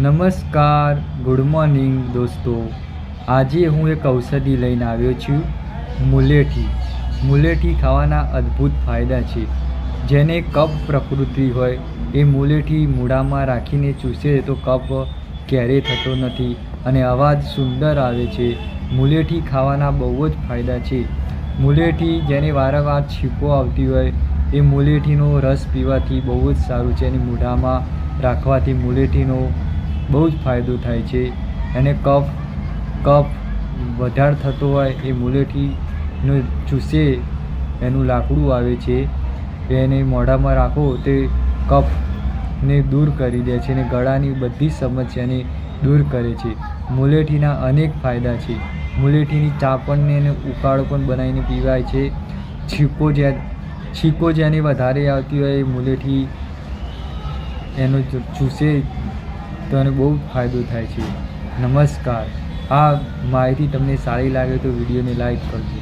નમસ્કાર, good morning દોસ્તો. આજે હું એક ઔષધિ લઈને આવ્યો છું, મુલેઠી. મુલેઠી ખાવાના અદ્ભુત ફાયદા છે. જેને કફ પ્રકૃતિ હોય એ મુલેઠી મૂળામાં રાખીને ચૂસે તો કફ ક્યારેય થતો નથી અને અવાજ સુંદર આવે છે. મુલેઠી ખાવાના બહુ જ ફાયદા છે. મુલેઠી જેને વારંવાર છીંકો આવતી હોય એ મુલેઠીનો રસ પીવાથી બહુ જ સારું છે. એની મૂઢામાં રાખવાથી મુલેઠીનો બહુ જ ફાયદો થાય છે. અને કફ વધારે થતો હોય એ મુલેઠીનો ચૂસે એનું લાકડું આવે છે, એને મોઢામાં રાખો તે કફને દૂર કરી દે છે અને ગળાની બધી સમસ્યાને દૂર કરે છે. મુલેઠીના અનેક ફાયદા છે. મુલેઠીની ચા પણ એને ઉકાળો પણ બનાવીને પીવાય છે. છીંકો જેને વધારે આવતી હોય એ મુલેઠી એનો ચૂસે તો એને બહુ ફાયદો થાય છે. નમસ્કાર. આ માહિતી તમને સારી લાગે તો વિડીયોને લાઈક કરજો.